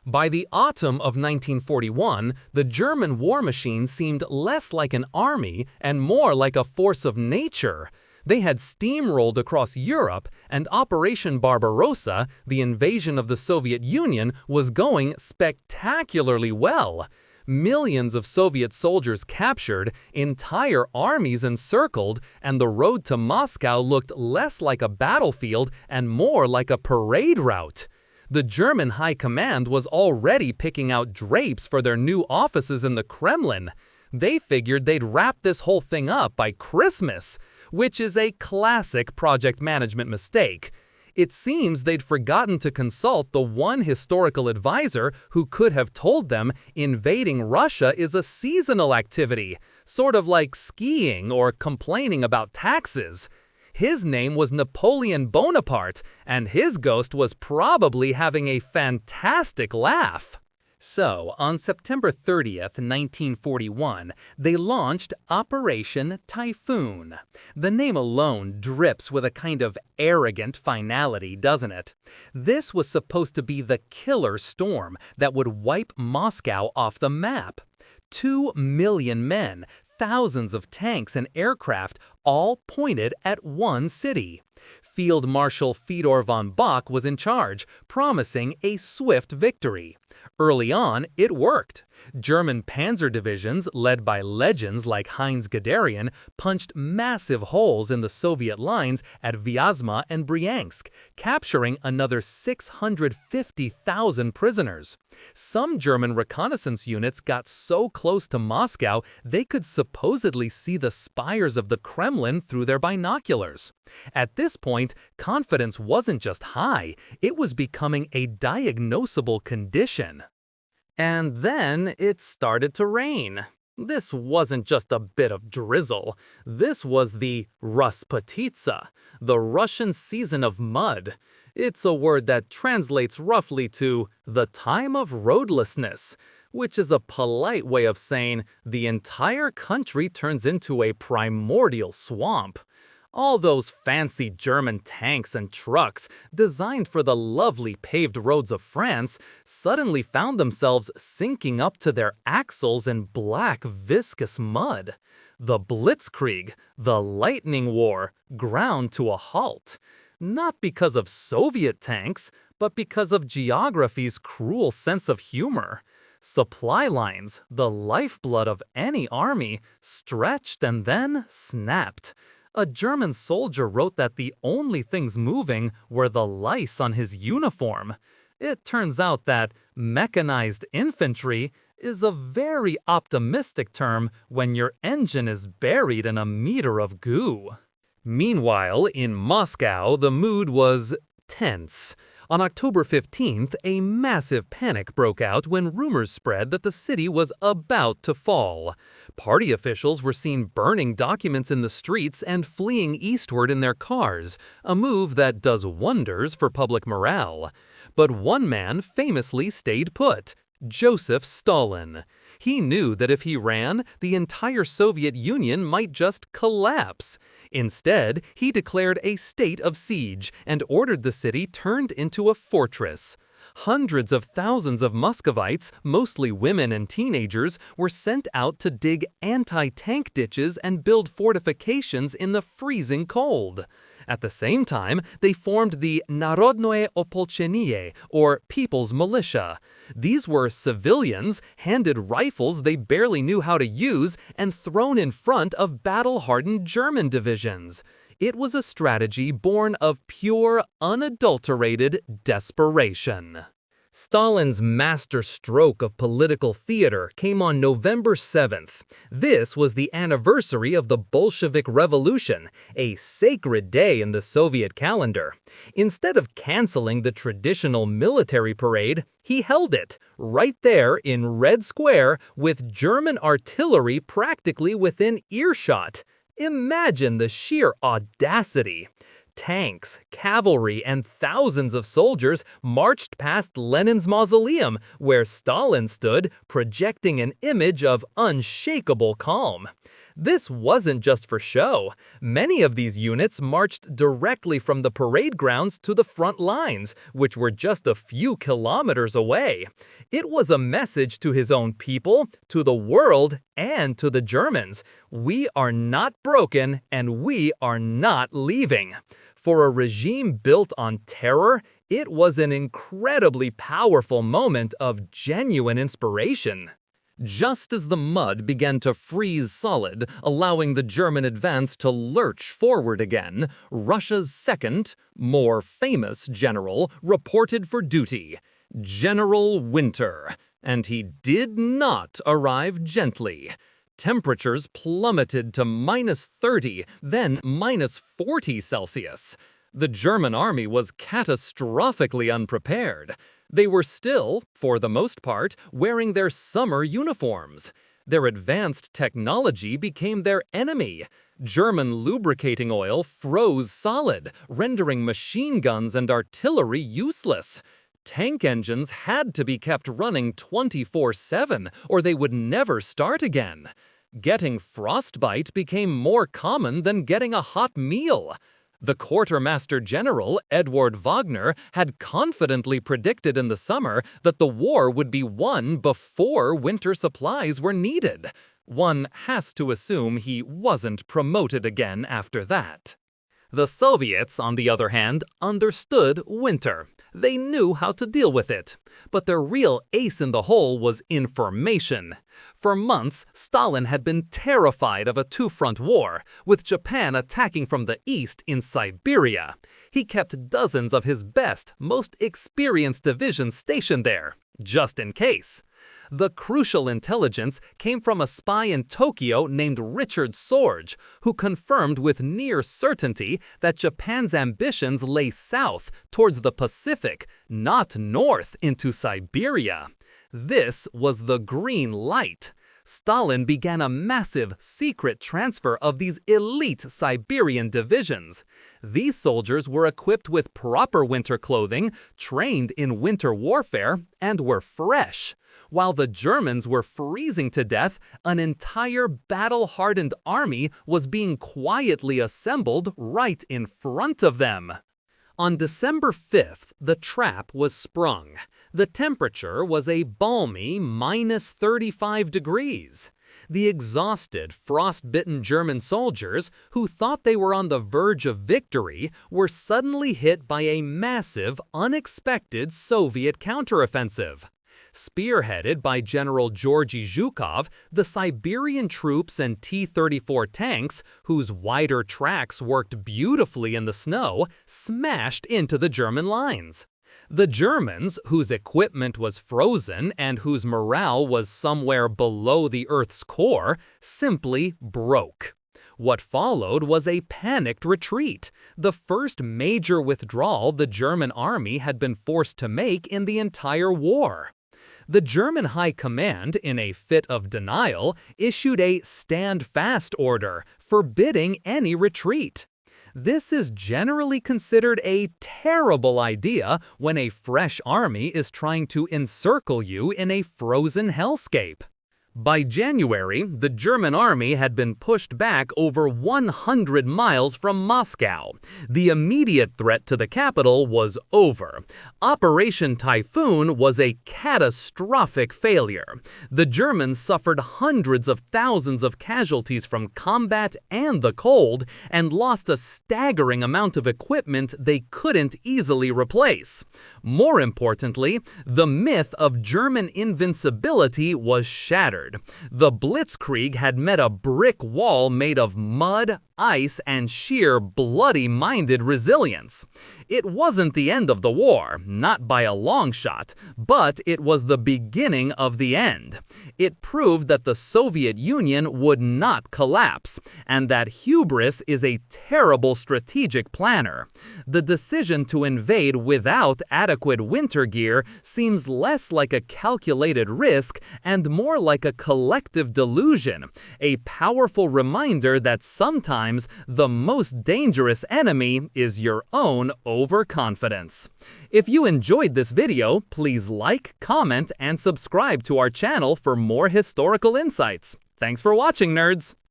By the autumn of 1941, the German war machine seemed less like an army and more like a force of nature. They had steamrolled across Europe, and Operation Barbarossa, the invasion of the Soviet Union, was going spectacularly well. Millions of Soviet soldiers captured, entire armies encircled, and the road to Moscow looked less like a battlefield and more like a parade route. The German high command was already picking out drapes for their new offices in the Kremlin. They figured they'd wrap this whole thing up by Christmas, which is a classic project management mistake. It seems they'd forgotten to consult the one historical advisor who could have told them invading Russia is a seasonal activity, sort of like skiing or complaining about taxes. His name was Napoleon Bonaparte, and his ghost was probably having a fantastic laugh. So, on September 30th, 1941, they launched Operation Typhoon. The name alone drips with a kind of arrogant finality, doesn't it? This was supposed to be the killer storm that would wipe Moscow off the map. 2 million men, thousands of tanks and aircraft, all pointed at one city. Field Marshal Fedor von Bock was in charge, promising a swift victory. Early on, it worked. German panzer divisions, led by legends like Heinz Guderian, punched massive holes in the Soviet lines at Vyazma and Bryansk, capturing another 650,000 prisoners. Some German reconnaissance units got so close to Moscow they could supposedly see the spires of the Kremlin through their binoculars. At this point, confidence wasn't just high, it was becoming a diagnosable condition. And then it started to rain. This wasn't just a bit of drizzle. This was the Rasputitsa, the Russian season of mud. It's a word that translates roughly to the time of roadlessness, which is a polite way of saying the entire country turns into a primordial swamp. All those fancy German tanks and trucks, designed for the lovely paved roads of France, suddenly found themselves sinking up to their axles in black, viscous mud. The Blitzkrieg, the lightning war, ground to a halt. Not because of Soviet tanks, but because of geography's cruel sense of humor. Supply lines, the lifeblood of any army, stretched and then snapped. A German soldier wrote that the only things moving were the lice on his uniform. It turns out that mechanized infantry is a very optimistic term when your engine is buried in a meter of goo. Meanwhile, in Moscow, the mood was tense. On October 15th, a massive panic broke out when rumors spread that the city was about to fall. Party officials were seen burning documents in the streets and fleeing eastward in their cars, a move that does wonders for public morale. But one man famously stayed put: Joseph Stalin. He knew that if he ran, the entire Soviet Union might just collapse. Instead, he declared a state of siege and ordered the city turned into a fortress. Hundreds of thousands of Muscovites, mostly women and teenagers, were sent out to dig anti-tank ditches and build fortifications in the freezing cold. At the same time, they formed the Narodnoye Opolchenie, or People's Militia. These were civilians, handed rifles they barely knew how to use, and thrown in front of battle-hardened German divisions. It was a strategy born of pure, unadulterated desperation. Stalin's master stroke of political theater came on November 7th. This was the anniversary of the Bolshevik Revolution, a sacred day in the Soviet calendar. Instead of canceling the traditional military parade, he held it, right there in Red Square, with German artillery practically within earshot. Imagine the sheer audacity. Tanks, cavalry, and thousands of soldiers marched past Lenin's mausoleum, where Stalin stood, projecting an image of unshakable calm. This wasn't just for show. Many of these units marched directly from the parade grounds to the front lines, which were just a few kilometers away. It was a message to his own people, to the world, and to the Germans. We are not broken, and we are not leaving. For a regime built on terror, it was an incredibly powerful moment of genuine inspiration. Just as the mud began to freeze solid, allowing the German advance to lurch forward again, Russia's second, more famous general reported for duty, General Winter, and he did not arrive gently. Temperatures plummeted to -30, then -40 Celsius. The German army was catastrophically unprepared. They were still, for the most part, wearing their summer uniforms. Their advanced technology became their enemy. German lubricating oil froze solid, rendering machine guns and artillery useless. Tank engines had to be kept running 24/7, or they would never start again. Getting frostbite became more common than getting a hot meal. The quartermaster general, Eduard Wagner, had confidently predicted in the summer that the war would be won before winter supplies were needed. One has to assume he wasn't promoted again after that. The Soviets, on the other hand, understood winter. They knew how to deal with it. But their real ace in the hole was information. For months, Stalin had been terrified of a two-front war, with Japan attacking from the east in Siberia. He kept dozens of his best, most experienced divisions stationed there, just in case. The crucial intelligence came from a spy in Tokyo named Richard Sorge, who confirmed with near certainty that Japan's ambitions lay south towards the Pacific, not north into Siberia. This was the green light. Stalin began a massive, secret transfer of these elite Siberian divisions. These soldiers were equipped with proper winter clothing, trained in winter warfare, and were fresh. While the Germans were freezing to death, an entire battle-hardened army was being quietly assembled right in front of them. On December 5th, the trap was sprung. The temperature was a balmy -35 degrees. The exhausted, frost-bitten German soldiers, who thought they were on the verge of victory, were suddenly hit by a massive, unexpected Soviet counteroffensive. Spearheaded by General Georgy Zhukov, the Siberian troops and T-34 tanks, whose wider tracks worked beautifully in the snow, smashed into the German lines. The Germans, whose equipment was frozen and whose morale was somewhere below the Earth's core, simply broke. What followed was a panicked retreat, the first major withdrawal the German army had been forced to make in the entire war. The German High Command, in a fit of denial, issued a stand-fast order, forbidding any retreat. This is generally considered a terrible idea when a fresh army is trying to encircle you in a frozen hellscape. By January, the German army had been pushed back over 100 miles from Moscow. The immediate threat to the capital was over. Operation Typhoon was a catastrophic failure. The Germans suffered hundreds of thousands of casualties from combat and the cold, and lost a staggering amount of equipment they couldn't easily replace. More importantly, the myth of German invincibility was shattered. The Blitzkrieg had met a brick wall made of mud, ice, and sheer bloody-minded resilience. It wasn't the end of the war, not by a long shot, but it was the beginning of the end. It proved that the Soviet Union would not collapse, and that hubris is a terrible strategic planner. The decision to invade without adequate winter gear seems less like a calculated risk and more like a collective delusion, a powerful reminder that sometimes the most dangerous enemy is your own overconfidence. If you enjoyed this video, please like, comment, and subscribe to our channel for more historical insights. Thanks for watching, nerds!